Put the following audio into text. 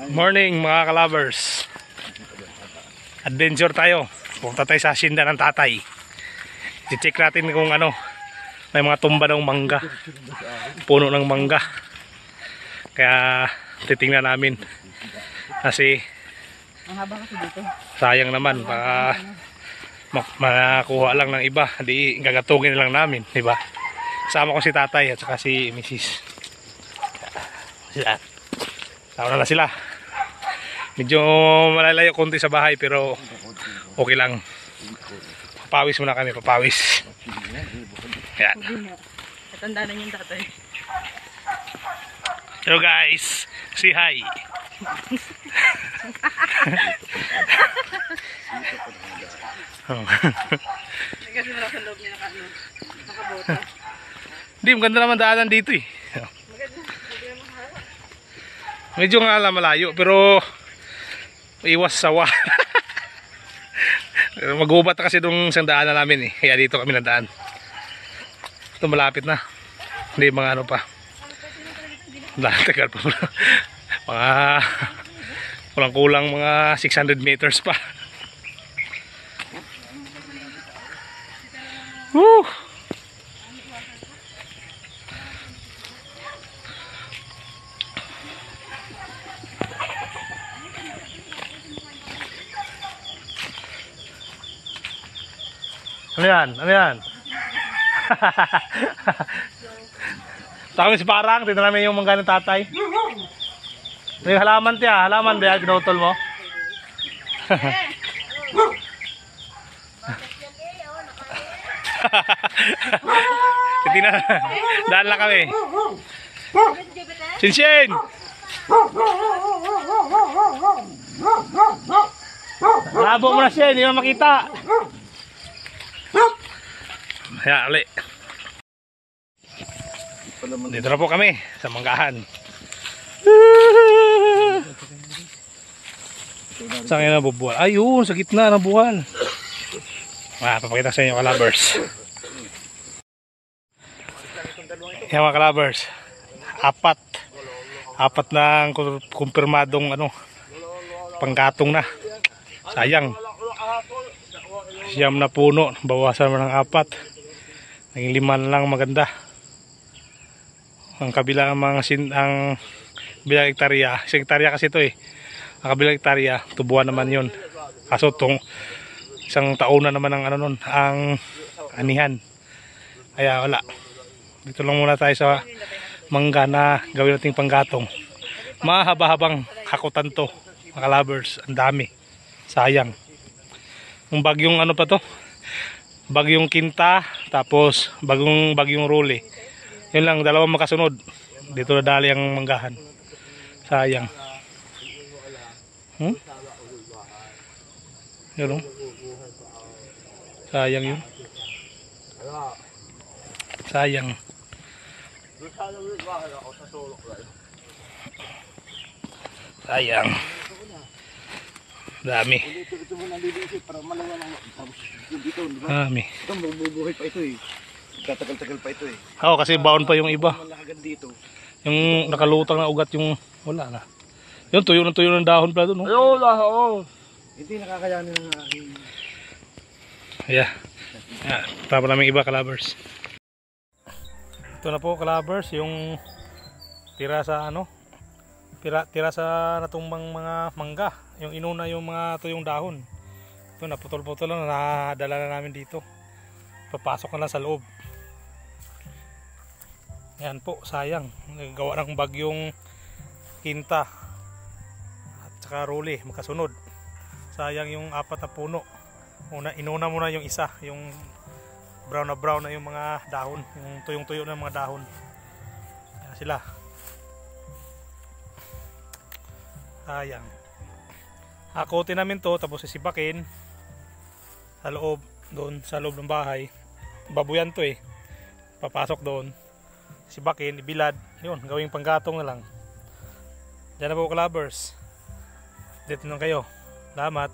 Morning mga kalabers. Adventure tayo. Pupunta tayo sa hacienda ng tatay. I-check natin kung ano, may mga tumba ng mangga. Puno ng mangga. Kaya titingnan namin. Kasi sayang naman, baka makakuha lang ng iba, hindi gagatungin lang namin, di ba? Sama ko si tatay at saka si Mrs. Sila. Sama na sila. Medyo malalayo konti sa bahay pero okay lang. Papawis muna kami, papawis. Yan. Katanda na yung tatay. Hello guys, say hi. Kasi wala sa loob niya nakabota. Hindi, maganda naman daanan dito eh. Medyo nga lang malayo pero iwas sawa. Magubat na kasi itong isang daanan namin eh. Kaya dito kami nadaan. Ito malapit na. Hindi mga ano pa. Tagal pa. Mga kulang-kulang mga 600 meters pa. Woo! Ano yan? Ano yan? Takot si Parang, tignan namin yung mangga ng tatay. May halaman tiya, halaman ba yan, pinutol mo? Tignan, daan lang kami. Shinshin! Labo mo na siya, hindi mo makita. Kaya, uli. Dito na po kami sa manggahan. Saan nga nabubuhal? Ayun, sa gitna ng buhal. Papakita sa inyo kalabers. Yan mga kalabers. Apat na kumpirmadong ano, panggatong na. Sayang. Siyam na puno. Bawasan mo ng 4. Naging 5 na lang maganda. Ang kabilang mga ang bilang hektarya, isang hektarya kasi ito eh. Ang kabilang hektarya, tubuan naman yun. Kaso itong isang taon na naman ang ano nun, ang anihan. Kaya wala. Dito lang muna tayo sa mangga na gawin nating panggatong. Mahaba-habang hakutan to, mga kalabers. Ang dami. Sayang. Yung bagyong ano pa to? Bagyong Kinta, tapos bagyong Rule. Yun lang, dalawang makasunod. Dito na dali ang manggahan. Sayang. Yun o. Sayang yun. Sayang. Sayang. Dami. Dami. Ito mabubuhay pa ito eh. Tatagal-tagal pa ito eh. Oo, kasi baon pa yung iba. Yung nakalutang na ugat yung wala na. Yung tuyo ng dahon pala doon. Ayun, oo. Hindi nakakayanin ng aking. Yeah. Tama namin iba kalabers. Ito na po kalabers, yung tira sa ano? Tira sa natumbang mga mangga. Yung inuna yung mga tuyong dahon. Ito naputol-putol lang, nadala na namin dito. Papasok na lang sa loob. Yan po, sayang. Nagawa ng bagyong Kinta at saka Rule, magkasunod. Sayang yung 4 na puno. Inuna muna yung isa, yung brown na yung mga dahon, yung tuyong-tuyo na mga dahon. Yan sila. Sayang. Hakotin namin to, tapos sisipakin sa loob, doon sa loob ng bahay. Babuyan to eh. Papasok doon. Sibakin, ibilad, yun, gawing panggatong na lang. Diyan na po kalabers. Dito lang kayo. Salamat.